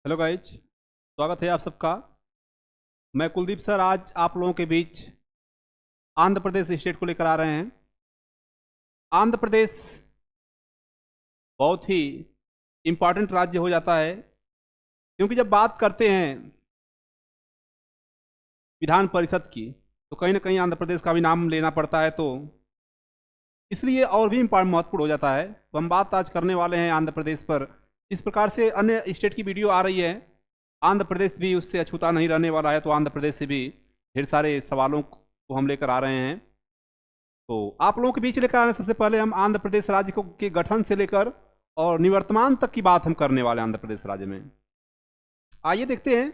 Hello guys, स्वागत है आप सबका। मैं कुलदीप सर आज आप लोगों के बीच आंध्र प्रदेश स्टेट को लेकर आ रहे हैं। आंध्र प्रदेश बहुत ही इम्पॉर्टेंट राज्य हो जाता है, क्योंकि जब बात करते हैं विधान परिषद की तो कहीं ना कहीं आंध्र प्रदेश का भी नाम लेना पड़ता है, तो इसलिए और भी महत्वपूर्ण हो जाता है। तो हम बात आज करने वाले हैं आंध्र प्रदेश पर। इस प्रकार से अन्य स्टेट की वीडियो आ रही है, आंध्र प्रदेश भी उससे अछूता नहीं रहने वाला है। तो आंध्र प्रदेश से भी ढेर सारे सवालों को हम लेकर आ रहे हैं। तो आप लोगों के बीच लेकर आ रहे हैं। सबसे पहले हम आंध्र प्रदेश राज्य को के गठन से लेकर और निवर्तमान तक की बात हम करने वाले हैं आंध्र प्रदेश राज्य में। आइए देखते हैं।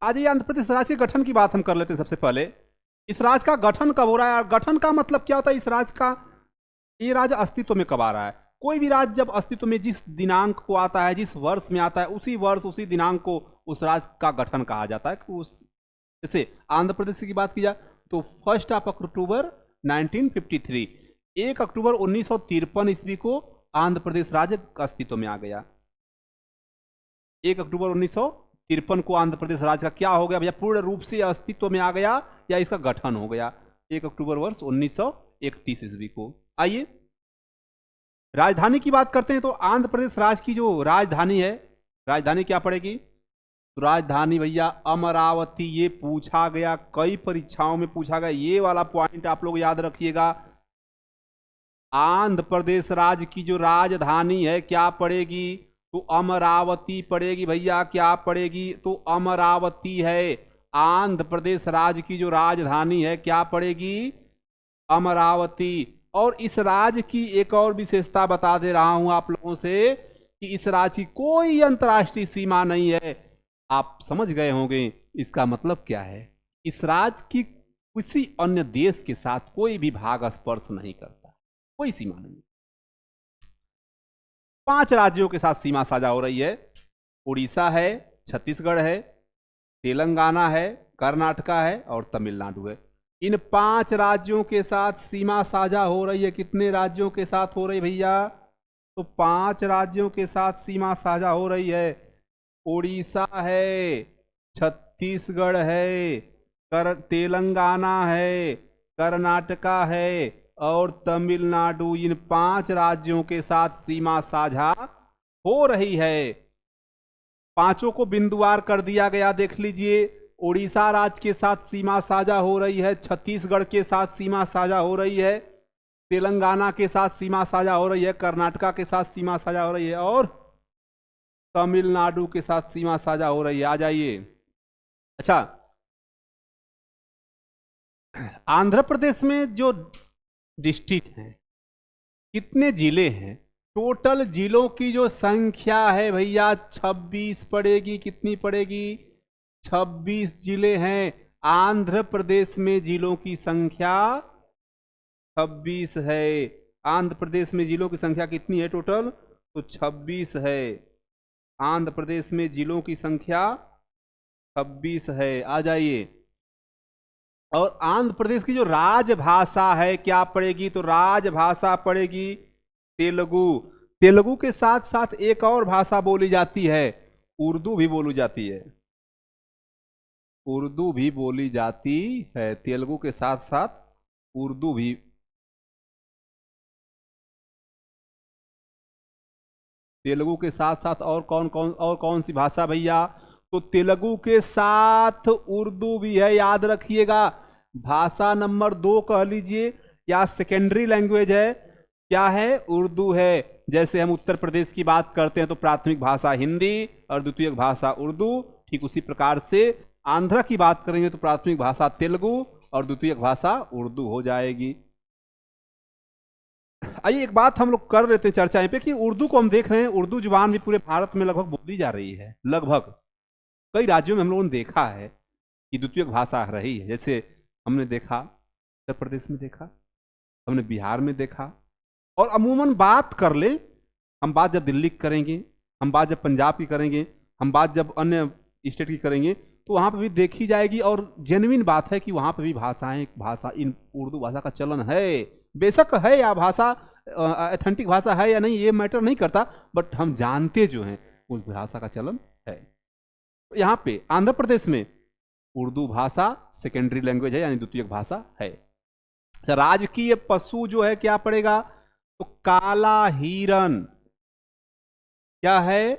आज ये आंध्र प्रदेश राज्य के गठन की बात हम कर लेते हैं। सबसे पहले इस राज्य का गठन कब हो रहा है? गठन का मतलब क्या होता है? इस राज्य का ये राज्य अस्तित्व में कब आ रहा है? कोई भी राज्य जब अस्तित्व में जिस दिनांक को आता है, जिस वर्ष में आता है, उसी वर्ष उसी दिनांक को उस राज्य का गठन कहा जाता है। कि उस जैसे आंध्र प्रदेश की बात की जाए तो 1 अक्टूबर 1953, 1 अक्टूबर 1953 ईस्वी को आंध्र प्रदेश राज्य अस्तित्व में आ गया। 1 अक्टूबर 1953 को आंध्र प्रदेश राज्य का क्या हो गया भैया? पूर्ण रूप से अस्तित्व में आ गया या इसका गठन हो गया 1 अक्टूबर वर्ष 1931 ईस्वी को। आइए राजधानी की बात करते हैं। तो आंध्र प्रदेश राज्य की जो राजधानी है, राजधानी क्या पड़ेगी? तो राजधानी भैया अमरावती। ये पूछा गया, कई परीक्षाओं में पूछा गया, ये वाला पॉइंट आप लोग याद रखिएगा। आंध्र प्रदेश राज्य की जो राजधानी है क्या पड़ेगी? तो अमरावती पड़ेगी भैया। क्या पड़ेगी? तो अमरावती है। आंध्र प्रदेश राज्य की जो राजधानी है क्या पड़ेगी? अमरावती। और इस राज्य की एक और विशेषता बता दे रहा हूं आप लोगों से कि इस राज्य की कोई अंतर्राष्ट्रीय सीमा नहीं है। आप समझ गए होंगे इसका मतलब क्या है। इस राज्य की किसी अन्य देश के साथ कोई भी भाग स्पर्श नहीं करता, कोई सीमा नहीं। 5 राज्यों के साथ सीमा साझा हो रही है। उड़ीसा है, छत्तीसगढ़ है, तेलंगाना है, कर्नाटका है और तमिलनाडु है। इन 5 राज्यों के साथ सीमा साझा हो रही है। कितने राज्यों के साथ हो रही भैया? तो 5 राज्यों के साथ सीमा साझा हो रही है। उड़ीसा है, छत्तीसगढ़ है, तेलंगाना है, कर्नाटका है और तमिलनाडु। इन 5 राज्यों के साथ सीमा साझा हो रही है। पांचों को बिंदुवार कर दिया गया, देख लीजिए। उड़ीसा राज्य के साथ सीमा साझा हो रही है, छत्तीसगढ़ के साथ सीमा साझा हो रही है, तेलंगाना के साथ सीमा साझा हो रही है, कर्नाटका के साथ सीमा साझा हो रही है और तमिलनाडु के साथ सीमा साझा हो रही है। आ जाइए। अच्छा, आंध्र प्रदेश में जो डिस्ट्रिक्ट हैं, कितने जिले हैं? टोटल जिलों की जो संख्या है भैया 26 पड़ेगी। कितनी पड़ेगी? 26 जिले हैं। आंध्र प्रदेश में जिलों की संख्या 26 है। आंध्र प्रदेश में जिलों की संख्या कितनी है टोटल? तो 26 है। आंध्र प्रदेश में जिलों की संख्या 26 है। आ जाइए। और आंध्र प्रदेश की जो राजभाषा है क्या पड़ेगी? तो राजभाषा पड़ेगी तेलुगु। तेलुगु के साथ साथ एक और भाषा बोली जाती है, उर्दू भी बोली जाती है। उर्दू भी बोली जाती है। तेलुगु के साथ साथ उर्दू भी। तेलुगु के साथ साथ और कौन सी भाषा भैया? तो तेलुगु के साथ उर्दू भी है, याद रखिएगा। भाषा नंबर 2 कह लीजिए, या सेकेंडरी लैंग्वेज है क्या है? उर्दू है। जैसे हम उत्तर प्रदेश की बात करते हैं तो प्राथमिक भाषा हिंदी और द्वितीयक भाषा उर्दू, ठीक उसी प्रकार से आंध्र की बात करेंगे तो प्राथमिक भाषा तेलुगु और द्वितीयक भाषा उर्दू हो जाएगी। आइए एक बात हम लोग कर लेते हैं चर्चा यहाँ पे कि उर्दू को हम देख रहे हैं, उर्दू जुबान भी पूरे भारत में लगभग बोली जा रही है। लगभग कई राज्यों में हम लोगों ने देखा है कि द्वितीयक भाषा रही है। जैसे हमने देखा उत्तर प्रदेश में, देखा हमने बिहार में देखा। और अमूमन बात कर ले, हम बात जब दिल्ली की करेंगे, हम बात जब पंजाब की करेंगे, हम बात जब अन्य स्टेट की करेंगे तो वहां पर भी देखी जाएगी। और जेन्युइन बात है कि वहां पर भी भाषा इन उर्दू भाषा का चलन है। बेशक है या भाषा ऑथेंटिक भाषा है या नहीं ये मैटर नहीं करता, बट हम जानते जो हैं उस भाषा का चलन है। तो यहाँ पे आंध्र प्रदेश में उर्दू भाषा सेकेंडरी लैंग्वेज है, यानी द्वितीयक भाषा है। अच्छा, राजकीय पशु जो है क्या पड़ेगा, तो काला हिरन। क्या है,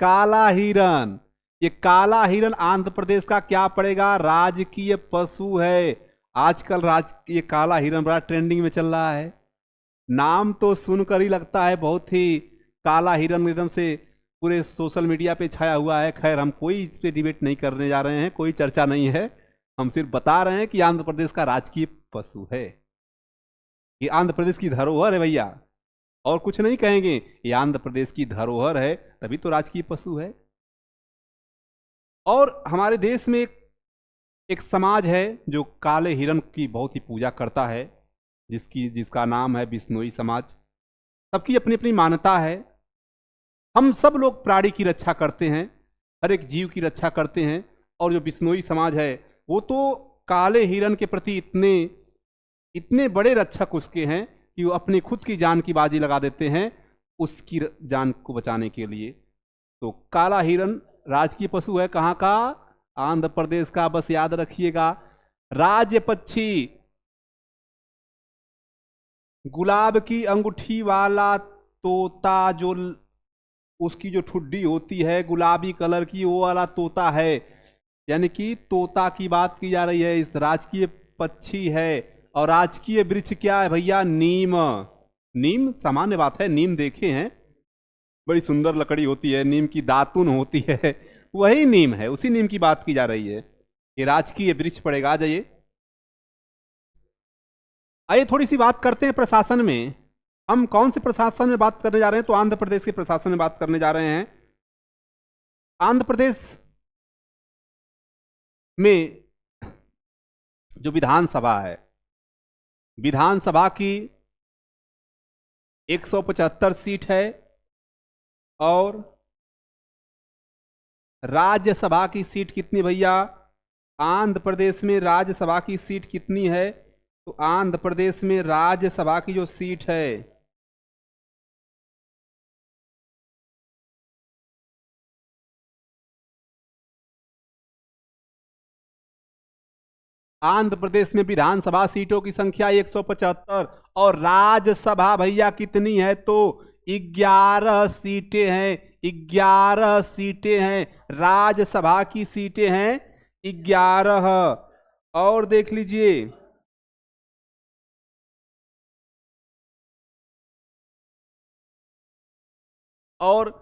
काला हिरन। ये काला हिरन आंध्र प्रदेश का क्या पड़ेगा, राजकीय पशु है। आजकल ये काला हिरन बड़ा ट्रेंडिंग में चल रहा है। नाम तो सुनकर ही लगता है बहुत ही, काला हिरन एकदम से पूरे सोशल मीडिया पे छाया हुआ है। खैर हम कोई इस पे डिबेट नहीं करने जा रहे हैं, कोई चर्चा नहीं है, हम सिर्फ बता रहे हैं कि आंध्र प्रदेश का राजकीय पशु है। ये आंध्र प्रदेश की धरोहर है भैया, और कुछ नहीं कहेंगे, ये आंध्र प्रदेश की धरोहर है, तभी तो राजकीय पशु है। और हमारे देश में एक समाज है जो काले हिरन की बहुत ही पूजा करता है, जिसका नाम है बिश्नोई समाज। सबकी अपनी अपनी मान्यता है। हम सब लोग प्राणी की रक्षा करते हैं, हर एक जीव की रक्षा करते हैं, और जो बिश्नोई समाज है वो तो काले हिरन के प्रति इतने बड़े रक्षक उसके हैं कि वो अपनी खुद की जान की बाजी लगा देते हैं उसकी जान को बचाने के लिए। तो काला हिरन राजकीय पशु है, कहाँ का, आंध्र प्रदेश का। बस याद रखिएगा। राज्य पक्षी, गुलाब की अंगूठी वाला तोता, जो उसकी जो ठुड्डी होती है गुलाबी कलर की, वो वाला तोता है। यानी कि तोता की बात की जा रही है। इस राजकीय पक्षी है। और राजकीय वृक्ष क्या है भैया, नीम। नीम सामान्य बात है, नीम देखे हैं, बड़ी सुंदर लकड़ी होती है, नीम की दातुन होती है, वही नीम है, उसी नीम की बात की जा रही है। ये राजकीय वृक्ष पड़ेगा। आ जाइए, आइए थोड़ी सी बात करते हैं प्रशासन में। हम कौन से प्रशासन में बात करने जा रहे हैं, तो आंध्र प्रदेश के प्रशासन में बात करने जा रहे हैं। आंध्र प्रदेश में जो विधानसभा है, विधानसभा की 175 सीट है, और राज्यसभा की सीट कितनी भैया, आंध्र प्रदेश में राज्यसभा की सीट कितनी है, तो आंध्र प्रदेश में राज्यसभा की जो सीट है, आंध्र प्रदेश में विधानसभा सीटों की संख्या 175, और राज्यसभा भैया कितनी है, तो 11 सीटें हैं। 11 सीटें हैं, राज्यसभा की सीटें हैं 11। और देख लीजिए, और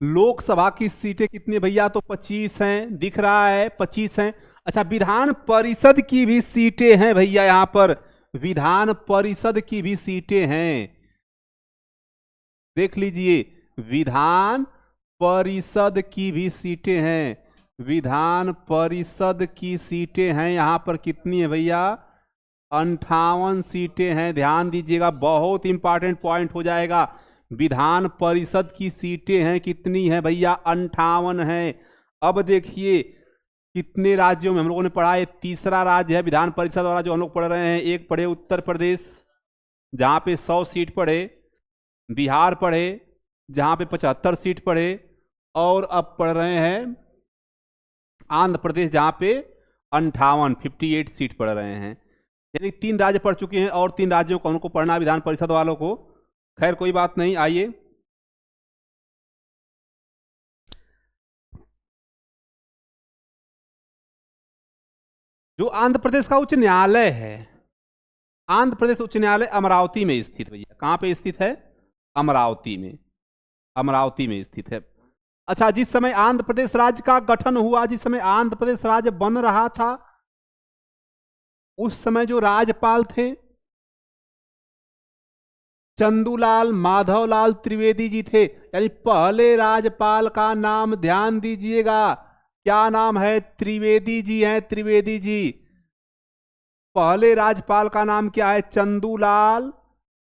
लोकसभा की सीटें कितनी भैया, तो 25 हैं, दिख रहा है 25 हैं। अच्छा, विधान परिषद की भी सीटें हैं भैया, यहां पर विधान परिषद की भी सीटें हैं, देख लीजिए, विधान परिषद की भी सीटें हैं। विधान परिषद की सीटें हैं यहां पर कितनी है भैया, 58 सीटें हैं। ध्यान दीजिएगा, बहुत इंपॉर्टेंट पॉइंट हो जाएगा। विधान परिषद की सीटें हैं कितनी है भैया, 58 है। अब देखिए कितने राज्यों में हम लोगों ने पढ़ा है, तीसरा राज्य है विधान परिषद वाला जो हम लोग पढ़ रहे हैं। एक पढ़े उत्तर प्रदेश जहां पे 100 सीट पढ़े, बिहार पढ़े जहां पे 75 सीट पढ़े, और अब पढ़ रहे हैं आंध्र प्रदेश जहां पे 58 सीट पढ़ रहे हैं। यानी 3 राज्य पढ़ चुके हैं, और 3 राज्यों को उनको पढ़ना विधान परिषद वालों को। खैर कोई बात नहीं, आइए जो आंध्र प्रदेश का उच्च न्यायालय है, आंध्र प्रदेश उच्च न्यायालय अमरावती में स्थित भैया। कहां पे स्थित है, अमरावती में, अमरावती में स्थित है। अच्छा, जिस समय आंध्र प्रदेश राज्य का गठन हुआ, जिस समय आंध्र प्रदेश राज्य बन रहा था, उस समय जो राज्यपाल थे चंदूलाल माधवलाल त्रिवेदी जी थे। यानी पहले राज्यपाल का नाम ध्यान दीजिएगा, क्या नाम है, त्रिवेदी जी हैं, त्रिवेदी जी। पहले राज्यपाल का नाम क्या है, चंदूलाल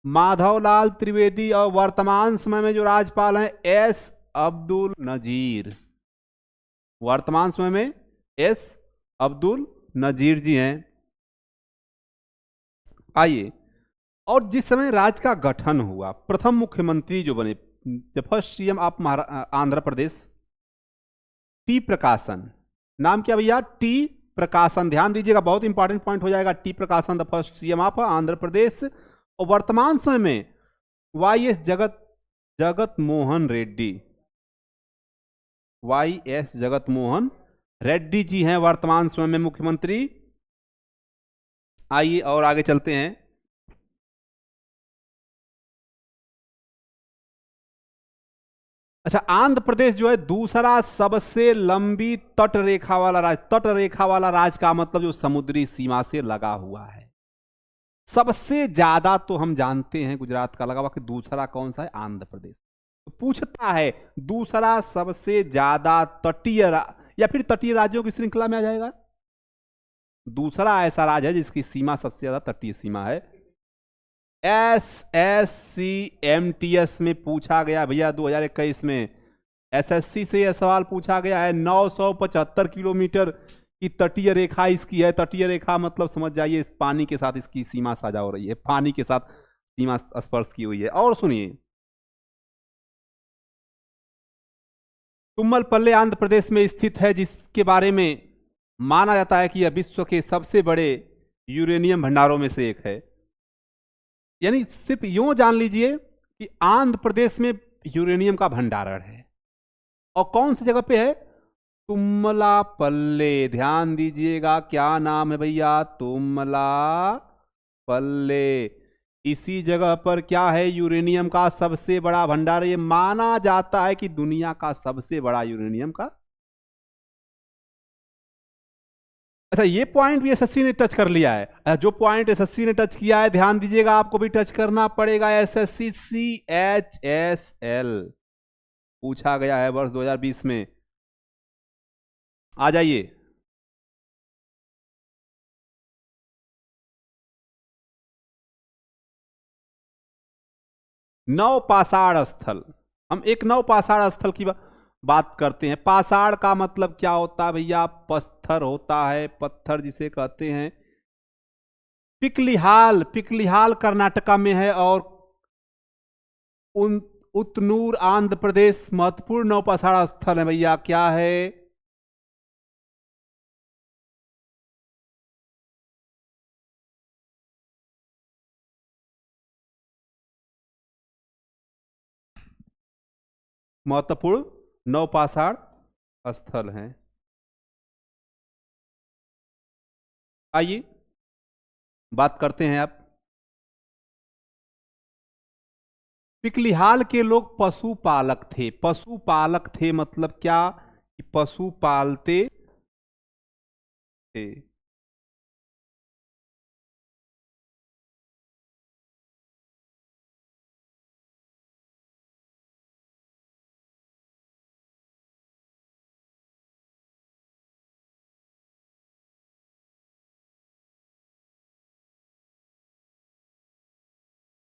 माधवलाल त्रिवेदी। और वर्तमान समय में जो राज्यपाल हैं एस अब्दुल नजीर, वर्तमान समय में एस अब्दुल नजीर जी हैं। आइए और जिस समय राज्य का गठन हुआ, प्रथम मुख्यमंत्री जो बने, the first CM of Andhra Pradesh, T प्रकाशन। नाम क्या भैया? टी प्रकाशन। ध्यान दीजिएगा, बहुत इंपॉर्टेंट पॉइंट हो जाएगा। T Prakasam, the first CM of Andhra Pradesh. और वर्तमान समय में वाई.एस. जगत मोहन रेड्डी, वाई.एस. जगत मोहन रेड्डी जी हैं वर्तमान समय में मुख्यमंत्री। आइए और आगे चलते हैं। अच्छा, आंध्र प्रदेश जो है दूसरा सबसे लंबी तट रेखा वाला राज्य। तट रेखा वाला राज्य का मतलब जो समुद्री सीमा से लगा हुआ है। सबसे ज्यादा तो हम जानते हैं गुजरात का लगा हुआ, कि दूसरा कौन सा है? आंध्र प्रदेश। तो पूछता है दूसरा सबसे ज्यादा तटीय या फिर तटीय राज्यों की श्रृंखला में आ जाएगा। दूसरा ऐसा राज्य है जिसकी सीमा सबसे ज्यादा तटीय सीमा है। SSC-MTS में पूछा गया भैया 2021 में, SSC से यह सवाल पूछा गया है। 975 किलोमीटर की तटीय रेखा इसकी है। तटीय रेखा मतलब समझ जाइए, इस पानी के साथ इसकी सीमा साझा हो रही है, पानी के साथ सीमा स्पर्श की हुई है। और सुनिए, तुम्मलपल्ले आंध्र प्रदेश में स्थित है, जिसके बारे में माना जाता है कि यह विश्व के सबसे बड़े यूरेनियम भंडारों में से एक है। यानी सिर्फ यूं जान लीजिए कि आंध्र प्रदेश में यूरेनियम का भंडारण है। और कौन सी जगह पे है? तुम्मलापल्ले। ध्यान दीजिएगा, क्या नाम है भैया? तुम्मलापल्ले। इसी जगह पर क्या है? यूरेनियम का सबसे बड़ा भंडार। ये माना जाता है कि दुनिया का सबसे बड़ा यूरेनियम का। अच्छा, ये पॉइंट भी एसएससी ने टच कर लिया है। जो पॉइंट एसएससी ने टच किया है, ध्यान दीजिएगा, आपको भी टच करना पड़ेगा। एसएससी CHSL पूछा गया है वर्ष 2020 में। आ जाइए। नवपाषाण स्थल। हम एक नवपाषाण स्थल की बात करते हैं। पाषाण का मतलब क्या होता है भैया? पत्थर होता है, पत्थर जिसे कहते हैं। पिकलिहाल, पिकलिहाल कर्नाटका में है। और उतनूर आंध्र प्रदेश महत्वपूर्ण नवपाषाण स्थल है भैया। क्या है? महत्वपूर्ण नवपाषाण स्थल हैं। आइए बात करते हैं। आप पिकलिहाल के लोग पशुपालक थे। पशुपालक थे मतलब क्या? कि पशु पालते थे।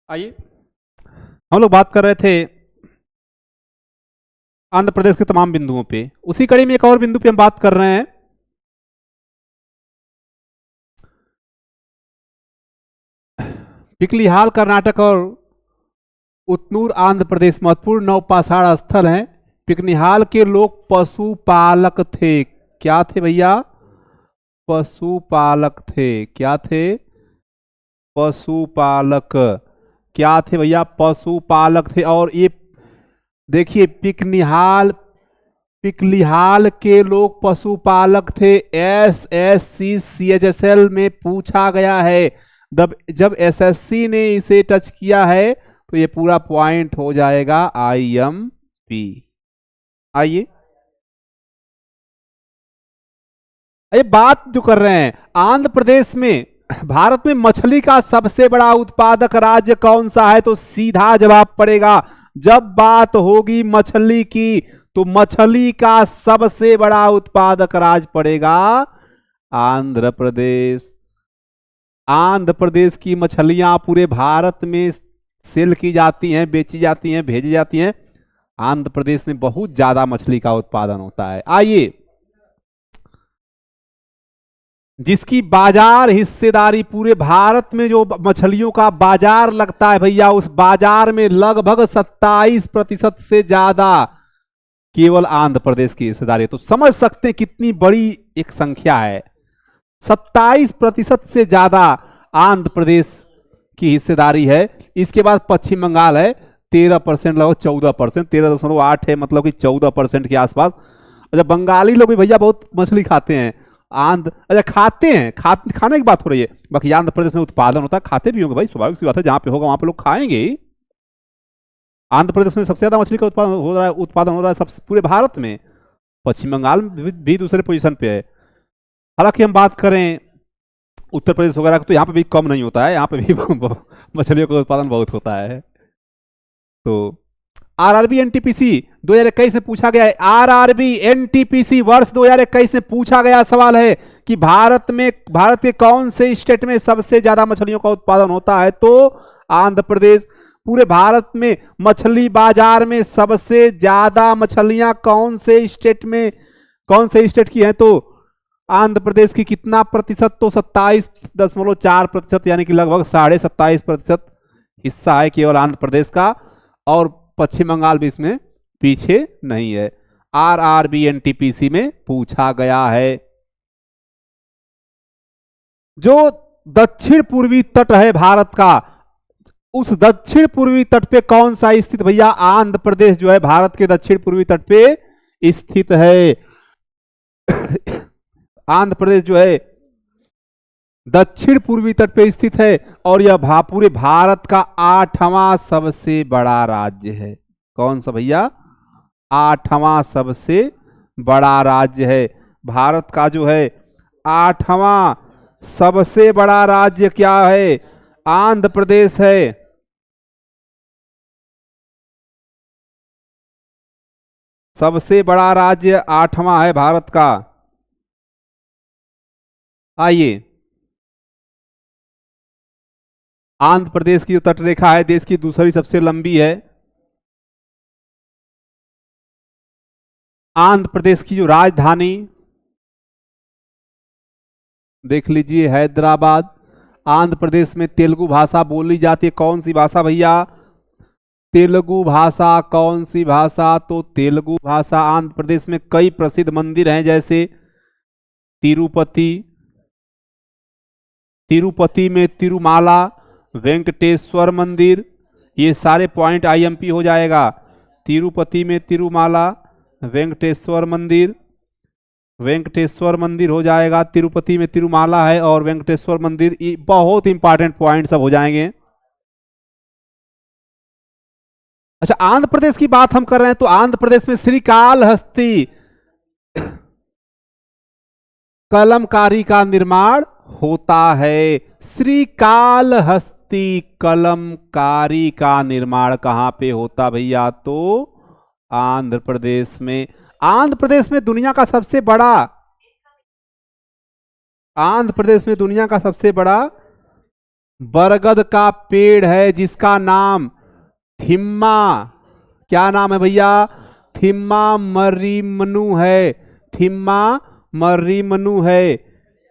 आइए, हम लोग बात कर रहे थे आंध्र प्रदेश के तमाम बिंदुओं पे। उसी कड़ी में एक और बिंदु पे हम बात कर रहे हैं। पिकलिहाल कर्नाटक और उतनूर आंध्र प्रदेश महत्वपूर्ण नवपाषाण स्थल हैं। पिकनिहाल के लोग पशुपालक थे। क्या थे भैया? पशुपालक थे। क्या थे? पशुपालक। क्या थे भैया? पशुपालक थे। और ये देखिए, पिकलिहाल के लोग पशुपालक थे। SSC CHSL में पूछा गया है। जब SSC ने इसे टच किया है तो ये पूरा पॉइंट हो जाएगा IMP। आइए, ये बात जो कर रहे हैं, आंध्र प्रदेश में भारत में मछली का सबसे बड़ा उत्पादक राज्य कौन सा है? तो सीधा जवाब पड़ेगा, जब बात होगी मछली की तो मछली का सबसे बड़ा उत्पादक राज्य पड़ेगा आंध्र प्रदेश। आंध्र प्रदेश की मछलियां पूरे भारत में सेल की जाती हैं, बेची जाती हैं, भेजी जाती हैं। आंध्र प्रदेश में बहुत ज्यादा मछली का उत्पादन होता है। आइए, जिसकी बाजार हिस्सेदारी पूरे भारत में जो मछलियों का बाजार लगता है भैया, उस बाजार में लगभग 27% से ज्यादा केवल आंध्र प्रदेश की हिस्सेदारी है। तो समझ सकते हैं कितनी बड़ी एक संख्या है। 27% से ज्यादा आंध्र प्रदेश की हिस्सेदारी है। इसके बाद पश्चिम बंगाल है 13%, लगभग 14%, 13.8 है, मतलब कि 14% के आसपास। अच्छा, बंगाली लोग भी भैया बहुत मछली खाते हैं। आंध्र अच्छा खाते हैं, खाने की बात हो रही है, बाकी आंध्र प्रदेश में उत्पादन होता है, खाते भी होंगे भाई, स्वाभाविक सी बात है, जहां पे होगा वहां पे लोग खाएंगे ही। आंध्र प्रदेश में सबसे ज्यादा मछली का उत्पादन हो रहा है सब पूरे भारत में। पश्चिम बंगाल भी दूसरे पोजीशन पे है। हालांकि हम बात करें उत्तर प्रदेश वगैरह तो यहाँ पे भी कम नहीं होता है, यहाँ पे भी मछलियों का उत्पादन बहुत होता है। तो आरआरबी एनटीपीसी 2021 में पूछा गया है, आरआरबी एनटीपीसी वर्ष 2021 में पूछा गया सवाल है कि भारत के कौन से स्टेट में सबसे ज्यादा मछलियों का उत्पादन होता है? तो आंध्र प्रदेश। पूरे भारत में मछली बाजार में सबसे ज्यादा मछलियां कौन से स्टेट की हैं? तो आंध्र प्रदेश की। कितना प्रतिशत? तो 27.4%, यानी कि लगभग 27.5% हिस्सा है केवल आंध्र प्रदेश का, और पश्चिम बंगाल भी इसमें पीछे नहीं है। आरआरबी एनटीपीसी में पूछा गया है। जो दक्षिण पूर्वी तट है भारत का, उस दक्षिण पूर्वी तट पे कौन सा स्थित भैया? आंध्र प्रदेश जो है भारत के दक्षिण पूर्वी तट पे स्थित है। आंध्र प्रदेश जो है दक्षिण पूर्वी तट पे स्थित है, और यह पूरे भारत का 8वां सबसे बड़ा राज्य है। कौन सा भैया? 8वां सबसे बड़ा राज्य है। भारत का जो है 8वां सबसे बड़ा राज्य क्या है? आंध्र प्रदेश है। सबसे बड़ा राज्य 8वां है भारत का। आइए, आंध्र प्रदेश की जो तटरेखा है देश की दूसरी सबसे लंबी है। आंध्र प्रदेश की जो राजधानी देख लीजिए, हैदराबाद। आंध्र प्रदेश में तेलुगु भाषा बोली जाती है। कौन सी भाषा भैया? तेलुगु भाषा। कौन सी भाषा? तो तेलुगु भाषा। आंध्र प्रदेश में कई प्रसिद्ध मंदिर हैं, जैसे तिरुपति में तिरुमाला वेंकटेश्वर मंदिर। ये सारे पॉइंट आईएमपी हो जाएगा। तिरुपति में तिरुमाला वेंकटेश्वर मंदिर हो जाएगा। तिरुपति में तिरुमाला है और वेंकटेश्वर मंदिर, ये बहुत इंपॉर्टेंट पॉइंट सब हो जाएंगे। अच्छा, आंध्र प्रदेश की बात हम कर रहे हैं, तो आंध्र प्रदेश में श्रीकालहस्ती कलमकारी का निर्माण होता है। श्रीकालहस्ती कलमकारी का निर्माण कहां पे होता भैया? तो आंध्र प्रदेश में। आंध्र प्रदेश में दुनिया का सबसे बड़ा बरगद का पेड़ है, जिसका नाम थिम्मा, क्या नाम है भैया? थिम्मा मर्रीमनु है। थिम्मा मर्रीमनु है।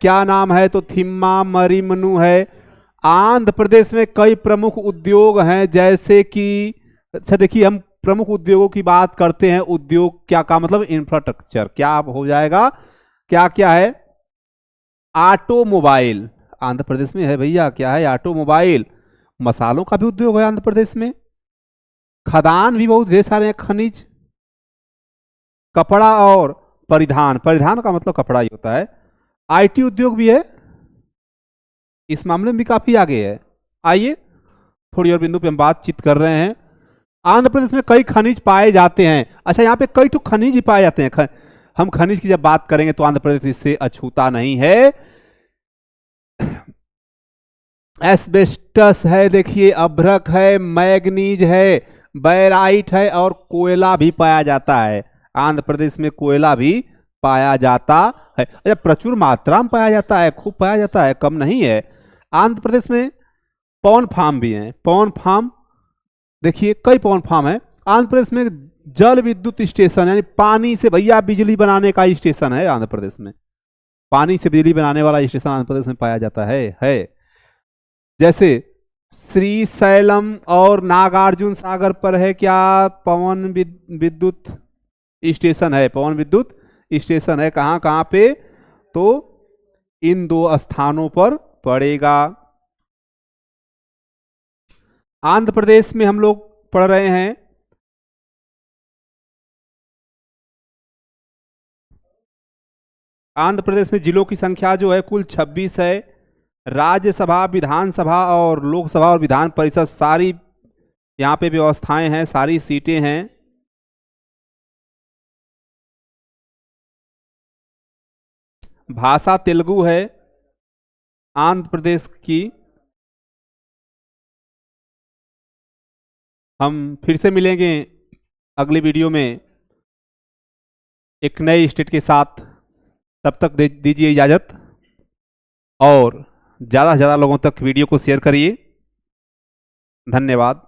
क्या नाम है? तो थिम्मा मर्रीमनु है। आंध्र प्रदेश में कई प्रमुख उद्योग हैं, जैसे कि, अच्छा देखिए, हम प्रमुख उद्योगों की बात करते हैं। उद्योग क्या का मतलब? इंफ्रास्ट्रक्चर। क्या हो जाएगा? क्या क्या है? ऑटोमोबाइल आंध्र प्रदेश में है भैया। क्या है? ऑटोमोबाइल। मसालों का भी उद्योग है आंध्र प्रदेश में। खदान भी बहुत ढेर सारे हैं, खनिज। कपड़ा और परिधान का मतलब कपड़ा ही होता है। आईटी उद्योग भी है, इस मामले में भी काफी आगे है। आइए, थोड़ी और बिंदु पे हम बातचीत कर रहे हैं। आंध्र प्रदेश में कई खनिज पाए जाते हैं। अच्छा, यहाँ पे कई तो खनिज ही पाए जाते हैं। हम खनिज की जब बात करेंगे तो आंध्र प्रदेश इससे अछूता नहीं है। एस्बेस्टस है, देखिए, अभ्रक है, मैग्नीज है, बैराइट है, और कोयला भी पाया जाता है। आंध्र प्रदेश में कोयला भी पाया जाता है। अच्छा, प्रचुर मात्रा में पाया जाता है, खूब पाया जाता है, कम नहीं है। आंध्र प्रदेश में पवन फार्म भी हैं। पवन फार्म देखिए, कई पवन फार्म है। आंध्र प्रदेश में जल विद्युत स्टेशन, यानी पानी से भैया बिजली बनाने का स्टेशन है आंध्र प्रदेश में। पानी से बिजली बनाने वाला स्टेशन आंध्र प्रदेश में पाया जाता है। जैसे श्रीशैलम और नागार्जुन सागर पर है क्या, पवन विद्युत स्टेशन है, पवन विद्युत स्टेशन है। कहाँ कहाँ पे, तो इन 2 स्थानों पर पड़ेगा। आंध्र प्रदेश में हम लोग पढ़ रहे हैं आंध्र प्रदेश में जिलों की संख्या जो है कुल 26 है। राज्यसभा, विधानसभा और लोकसभा और विधान परिषद सारी यहाँ पे व्यवस्थाएं हैं, सारी सीटें हैं। भाषा तेलुगु है आंध्र प्रदेश की। हम फिर से मिलेंगे अगले वीडियो में एक नए स्टेट के साथ। तब तक दीजिए इजाज़त और ज़्यादा से ज़्यादा लोगों तक वीडियो को शेयर करिए। धन्यवाद।